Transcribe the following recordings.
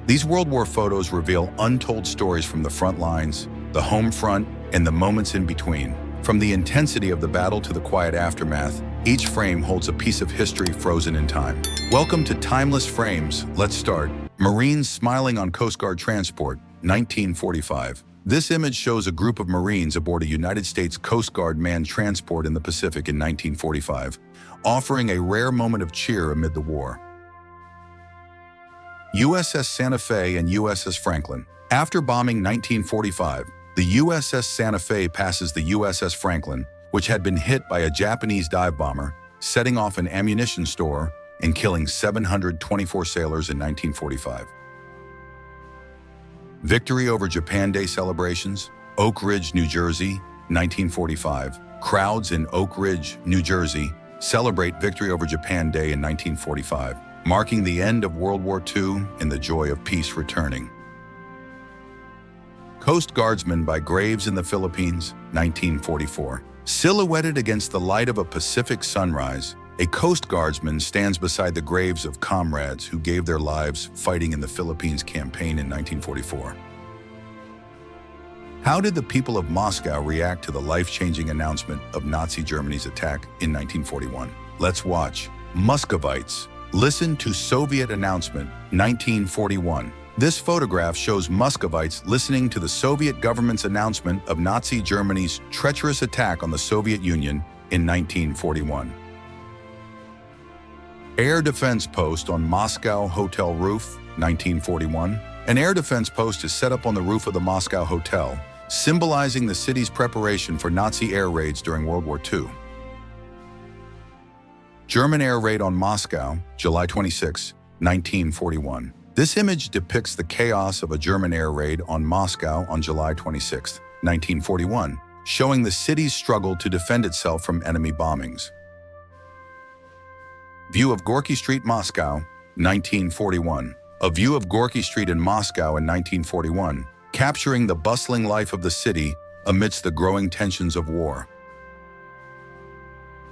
These World War photos reveal untold stories from the front lines, the home front, and the moments in between. From the intensity of the battle to the quiet aftermath, each frame holds a piece of history frozen in time. Welcome to Timeless Frames. Let's start. Marines smiling on Coast Guard transport, 1945. This image shows a group of Marines aboard a United States Coast Guard manned transport in the Pacific in 1945, offering a rare moment of cheer amid the war. USS Santa Fe and USS Franklin. After bombing 1945, the USS Santa Fe passes the USS Franklin, which had been hit by a Japanese dive bomber, setting off an ammunition store and killing 724 sailors in 1945. Victory over Japan Day celebrations, Oak Ridge, New Jersey, 1945. Crowds in Oak Ridge, New Jersey, celebrate victory over Japan Day in 1945, marking the end of World War II and the joy of peace returning. Coast Guardsman by Graves in the Philippines, 1944. Silhouetted against the light of a Pacific sunrise, a Coast Guardsman stands beside the graves of comrades who gave their lives fighting in the Philippines campaign in 1944. How did the people of Moscow react to the life-changing announcement of Nazi Germany's attack in 1941? Let's watch. Muscovites. Listen to Soviet announcement, 1941. This photograph shows Muscovites listening to the Soviet government's announcement of Nazi Germany's treacherous attack on the Soviet Union in 1941. Air defense post on Moscow hotel roof, 1941. An air defense post is set up on the roof of the Moscow hotel, symbolizing the city's preparation for Nazi air raids during World War II. German air raid on Moscow, July 26, 1941. This image depicts the chaos of a German air raid on Moscow on July 26, 1941, showing the city's struggle to defend itself from enemy bombings. View of Gorky Street, Moscow, 1941. A view of Gorky Street in Moscow in 1941, capturing the bustling life of the city amidst the growing tensions of war.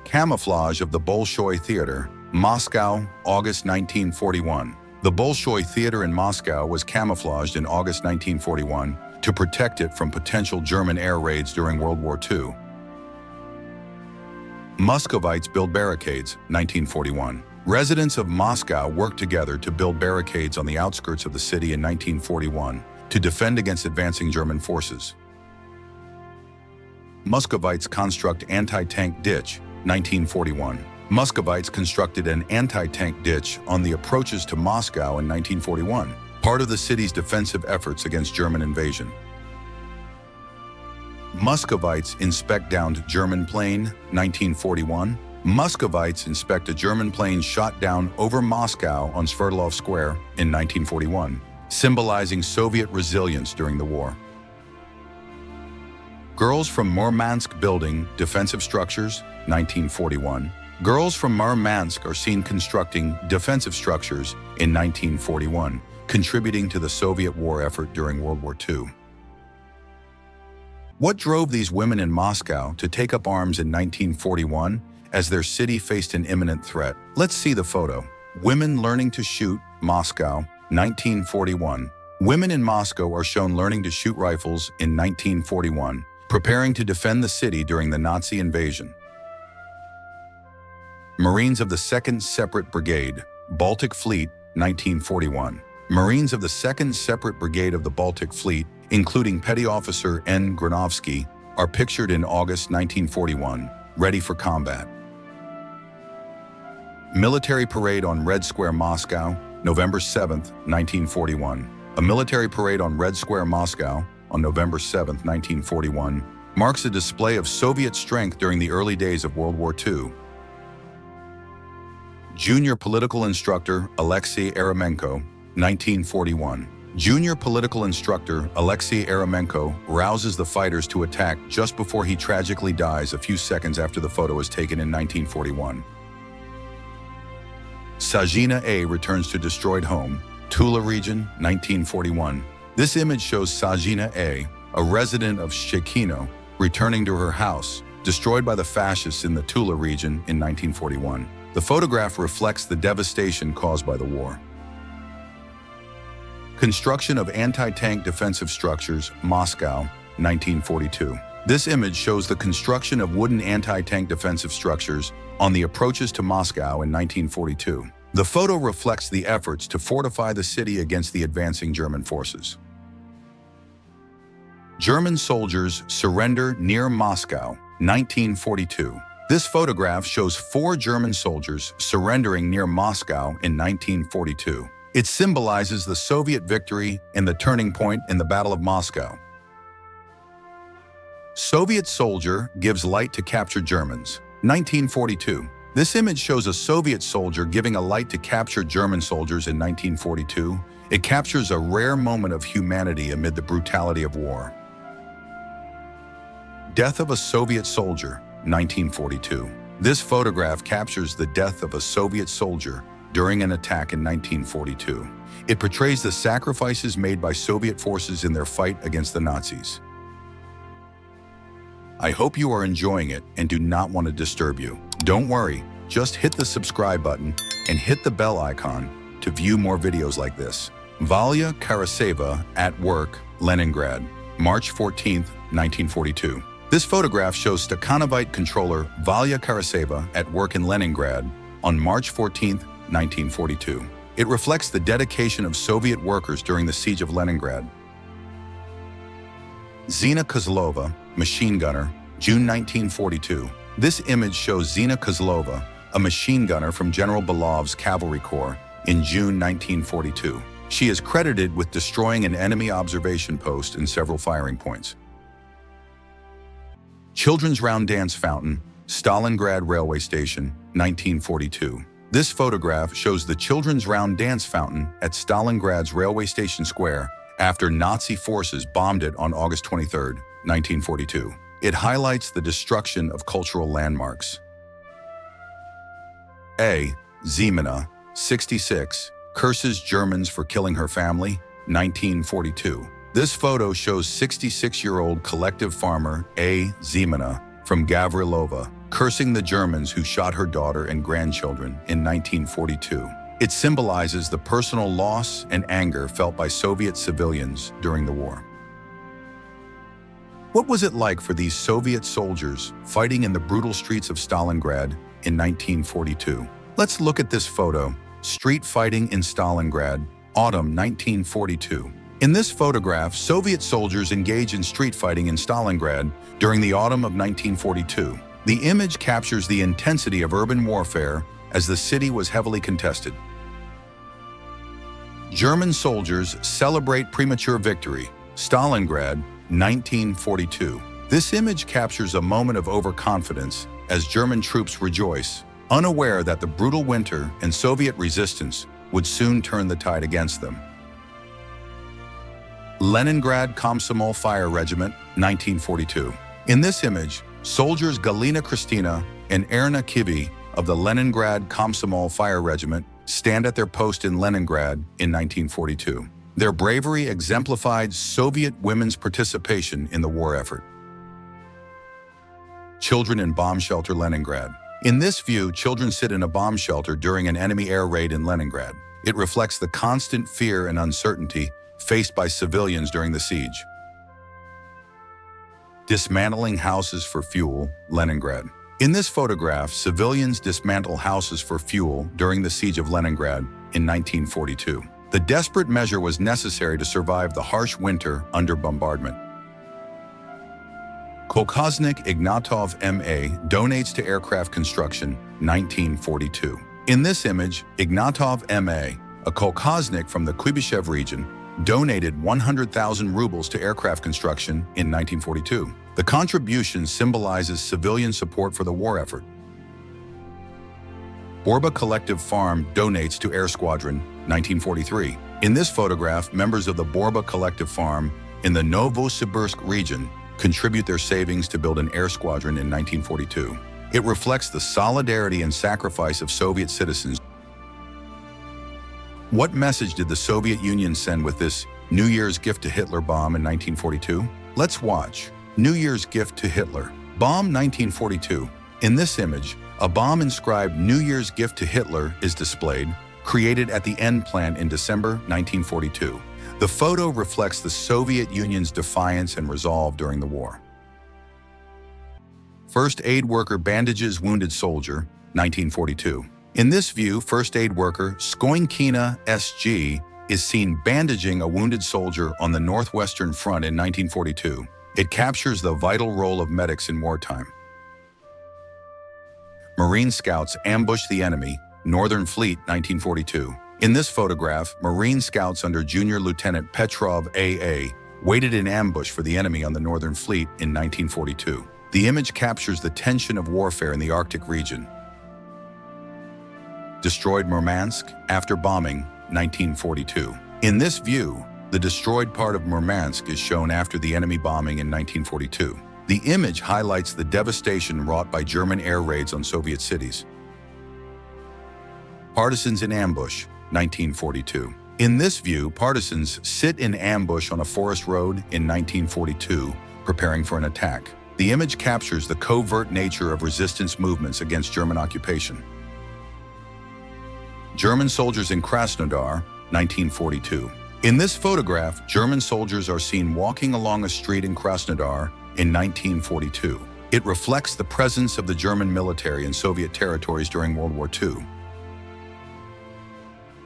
Camouflage of the Bolshoi Theater, Moscow, August 1941. The Bolshoi Theater in Moscow was camouflaged in August 1941 to protect it from potential German air raids during World War II. Muscovites build barricades, 1941. Residents of Moscow worked together to build barricades on the outskirts of the city in 1941 to defend against advancing German forces. Muscovites construct anti-tank ditch, 1941. Muscovites constructed an anti-tank ditch on the approaches to Moscow in 1941, part of the city's defensive efforts against German invasion. Muscovites inspect downed German plane, 1941. Muscovites inspect a German plane shot down over Moscow on Sverdlov Square in 1941, symbolizing Soviet resilience during the war. Girls from Murmansk building defensive structures, 1941. Girls from Murmansk are seen constructing defensive structures in 1941, contributing to the Soviet war effort during World War II. What drove these women in Moscow to take up arms in 1941 as their city faced an imminent threat? Let's see the photo. Women learning to shoot, Moscow, 1941. Women in Moscow are shown learning to shoot rifles in 1941, preparing to defend the city during the Nazi invasion. Marines of the 2nd Separate Brigade, Baltic Fleet, 1941. Marines of the 2nd Separate Brigade of the Baltic Fleet, including Petty Officer N. Granovsky, are pictured in August 1941, ready for combat. Military parade on Red Square, Moscow, November 7, 1941. A military parade on Red Square, Moscow, on November 7, 1941, marks a display of Soviet strength during the early days of World War II. Junior political instructor Alexei Eremenko, 1941. Junior political instructor Alexei Eremenko rouses the fighters to attack just before he tragically dies a few seconds after the photo was taken in 1941. Sajina A. returns to destroyed home, Tula region, 1941. This image shows Sajina A., a resident of Shekino, returning to her house, destroyed by the fascists in the Tula region in 1941. The photograph reflects the devastation caused by the war. Construction of anti-tank defensive structures, Moscow, 1942. This image shows the construction of wooden anti-tank defensive structures on the approaches to Moscow in 1942. The photo reflects the efforts to fortify the city against the advancing German forces. German soldiers surrender near Moscow, 1942. This photograph shows 4 German soldiers surrendering near Moscow in 1942. It symbolizes the Soviet victory and the turning point in the Battle of Moscow. Soviet soldier gives light to captured Germans, 1942. This image shows a Soviet soldier giving a light to captured German soldiers in 1942. It captures a rare moment of humanity amid the brutality of war. Death of a Soviet soldier, 1942. This photograph captures the death of a Soviet soldier during an attack in 1942. It portrays the sacrifices made by Soviet forces in their fight against the Nazis. I hope you are enjoying it and do not want to disturb you. Don't worry, just hit the subscribe button and hit the bell icon to view more videos like this. Valya Karaseva at work, Leningrad, March 14, 1942. This photograph shows Stakhanovite controller Valya Karaseva at work in Leningrad on March 14, 1942. It reflects the dedication of Soviet workers during the siege of Leningrad. Zina Kozlova, machine gunner, June 1942. This image shows Zina Kozlova, a machine gunner from General Belov's Cavalry Corps, in June 1942. She is credited with destroying an enemy observation post and several firing points. Children's Round Dance Fountain, Stalingrad Railway Station, 1942. This photograph shows the Children's Round Dance Fountain at Stalingrad's Railway Station Square after Nazi forces bombed it on August 23, 1942. It highlights the destruction of cultural landmarks. A. Zemina, 66, curses Germans for killing her family, 1942. This photo shows 66-year-old collective farmer A. Zemina from Gavrilova cursing the Germans who shot her daughter and grandchildren in 1942. It symbolizes the personal loss and anger felt by Soviet civilians during the war. What was it like for these Soviet soldiers fighting in the brutal streets of Stalingrad in 1942? Let's look at this photo, Street Fighting in Stalingrad, Autumn 1942. In this photograph, Soviet soldiers engage in street fighting in Stalingrad during the autumn of 1942. The image captures the intensity of urban warfare as the city was heavily contested. German soldiers celebrate premature victory, Stalingrad, 1942. This image captures a moment of overconfidence as German troops rejoice, unaware that the brutal winter and Soviet resistance would soon turn the tide against them. Leningrad Komsomol Fire Regiment, 1942. In this image, soldiers Galina Kristina and Erna Kivi of the Leningrad Komsomol Fire Regiment stand at their post in Leningrad in 1942. Their bravery exemplified Soviet women's participation in the war effort. Children in bomb shelter, Leningrad. In this view, children sit in a bomb shelter during an enemy air raid in Leningrad. It reflects the constant fear and uncertainty faced by civilians during the siege. Dismantling houses for fuel, Leningrad. In this photograph, civilians dismantle houses for fuel during the siege of Leningrad in 1942. The desperate measure was necessary to survive the harsh winter under bombardment. Kolkhoznik Ignatov M.A. donates to aircraft construction, 1942. In this image, Ignatov M.A., a kolkhoznik from the Kuybyshev region, donated 100,000 rubles to aircraft construction in 1942. The contribution symbolizes civilian support for the war effort. Borba Collective Farm donates to Air Squadron, 1943. In this photograph, members of the Borba Collective Farm in the Novosibirsk region contribute their savings to build an air squadron in 1942. It reflects the solidarity and sacrifice of Soviet citizens. What message did the Soviet Union send with this New Year's gift to Hitler bomb in 1942? Let's watch. New Year's gift to Hitler. Bomb 1942. In this image, a bomb inscribed New Year's gift to Hitler is displayed, created at the N plant in December 1942. The photo reflects the Soviet Union's defiance and resolve during the war. First aid worker bandages wounded soldier, 1942. In this view, first aid worker Skoinkina SG is seen bandaging a wounded soldier on the Northwestern Front in 1942. It captures the vital role of medics in wartime. Marine scouts ambush the enemy, Northern Fleet, 1942. In this photograph, Marine scouts under Junior Lieutenant Petrov AA waited in ambush for the enemy on the Northern Fleet in 1942. The image captures the tension of warfare in the Arctic region. Destroyed Murmansk after bombing, 1942. In this view, the destroyed part of Murmansk is shown after the enemy bombing in 1942. The image highlights the devastation wrought by German air raids on Soviet cities. Partisans in ambush, 1942. In this view, partisans sit in ambush on a forest road in 1942, preparing for an attack. The image captures the covert nature of resistance movements against German occupation. German soldiers in Krasnodar, 1942. In this photograph, German soldiers are seen walking along a street in Krasnodar in 1942. It reflects the presence of the German military in Soviet territories during World War II.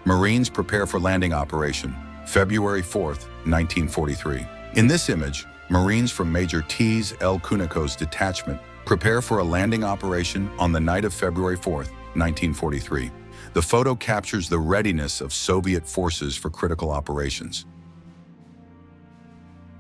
Marines prepare for landing operation, February 4th, 1943. In this image, Marines from Major T.S. L. Kuniko's detachment prepare for a landing operation on the night of February 4th, 1943. The photo captures the readiness of Soviet forces for critical operations.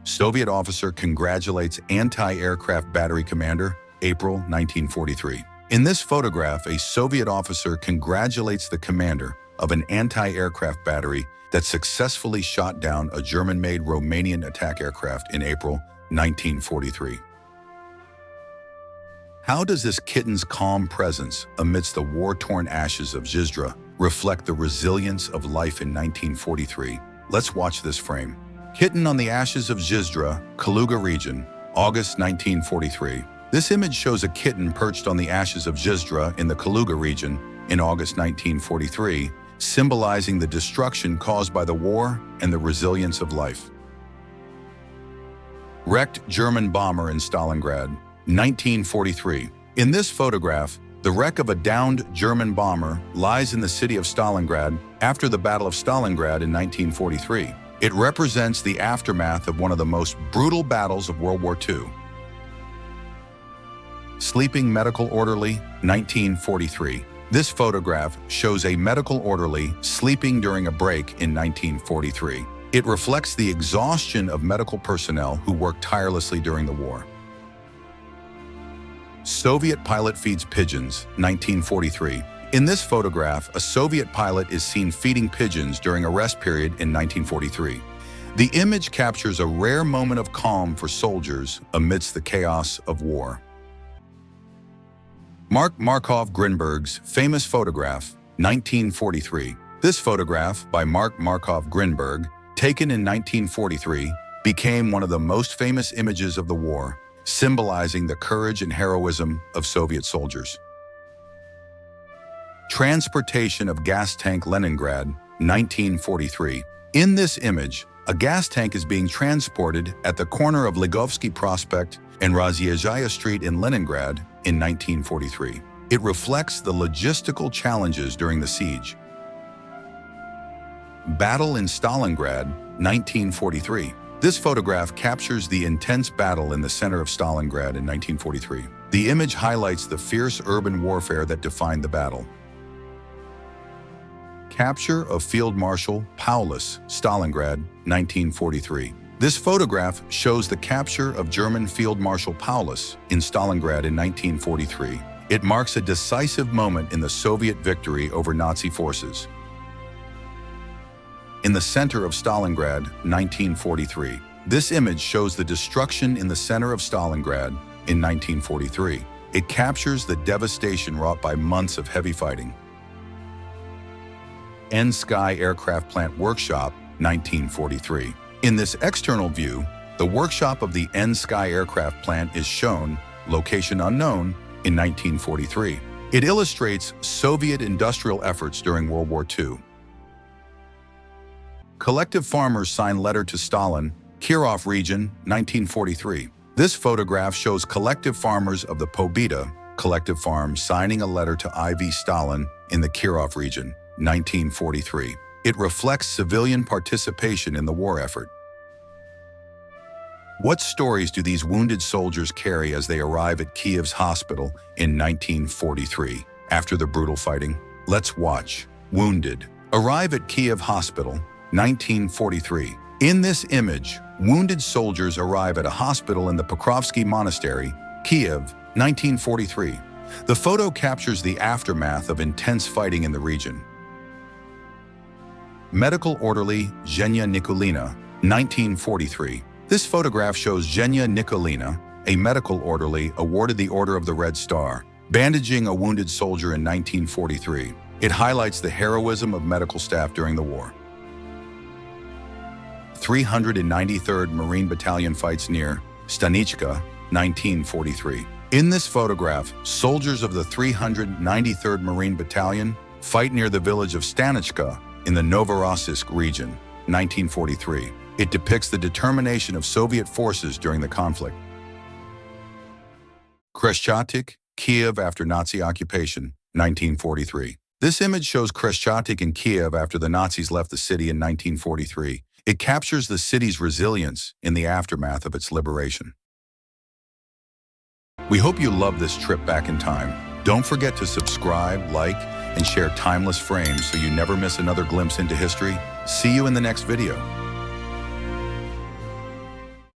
Soviet officer congratulates anti-aircraft battery commander, April 1943. In this photograph, a Soviet officer congratulates the commander of an anti-aircraft battery that successfully shot down a German-made Romanian attack aircraft in April 1943. How does this kitten's calm presence amidst the war-torn ashes of Zhizdra reflect the resilience of life in 1943? Let's watch this frame. Kitten on the ashes of Zhizdra, Kaluga region, August 1943. This image shows a kitten perched on the ashes of Zhizdra in the Kaluga region in August 1943, symbolizing the destruction caused by the war and the resilience of life. Wrecked German bomber in Stalingrad, 1943. In this photograph, the wreck of a downed German bomber lies in the city of Stalingrad after the Battle of Stalingrad in 1943. It represents the aftermath of one of the most brutal battles of World War II. Sleeping medical orderly, 1943. This photograph shows a medical orderly sleeping during a break in 1943. It reflects the exhaustion of medical personnel who worked tirelessly during the war. Soviet pilot feeds pigeons, 1943. In this photograph, a Soviet pilot is seen feeding pigeons during a rest period in 1943. The image captures a rare moment of calm for soldiers amidst the chaos of war. Mark Markov Grinberg's famous photograph, 1943. This photograph by Mark Markov Grinberg, taken in 1943, became one of the most famous images of the war, symbolizing the courage and heroism of Soviet soldiers. Transportation of gas tank Leningrad, 1943. In this image, a gas tank is being transported at the corner of Ligovsky Prospect and Razъезжая Street in Leningrad in 1943. It reflects the logistical challenges during the siege. Battle in Stalingrad, 1943. This photograph captures the intense battle in the center of Stalingrad in 1943. The image highlights the fierce urban warfare that defined the battle. Capture of Field Marshal Paulus, Stalingrad, 1943. This photograph shows the capture of German Field Marshal Paulus in Stalingrad in 1943. It marks a decisive moment in the Soviet victory over Nazi forces. In the center of Stalingrad, 1943. This image shows the destruction in the center of Stalingrad in 1943. It captures the devastation wrought by months of heavy fighting. N-Sky Aircraft Plant Workshop, 1943. In this external view, the workshop of the N-Sky Aircraft Plant is shown, location unknown, in 1943. It illustrates Soviet industrial efforts during World War II. Collective farmers sign letter to Stalin, Kirov region, 1943. This photograph shows collective farmers of the Pobeda collective farm signing a letter to IV Stalin in the Kirov region, 1943. It reflects civilian participation in the war effort. What stories do these wounded soldiers carry as they arrive at Kiev's hospital in 1943 after the brutal fighting? Let's watch. Wounded. Arrive at Kiev Hospital, 1943. In this image, wounded soldiers arrive at a hospital in the Pokrovsky Monastery, Kiev, 1943. The photo captures the aftermath of intense fighting in the region. Medical orderly Zhenya Nikolina, 1943. This photograph shows Zhenya Nikolina, a medical orderly awarded the Order of the Red Star, bandaging a wounded soldier in 1943. It highlights the heroism of medical staff during the war. 393rd Marine Battalion fights near Stanichka, 1943. In this photograph, soldiers of the 393rd Marine Battalion fight near the village of Stanichka in the Novorossiysk region, 1943. It depicts the determination of Soviet forces during the conflict. Kreshchatyk, Kiev after Nazi occupation, 1943. This image shows Kreshchatyk in Kiev after the Nazis left the city in 1943. It captures the city's resilience in the aftermath of its liberation. We hope you love this trip back in time. Don't forget to subscribe, like, and share timeless frames so you never miss another glimpse into history. See you in the next video.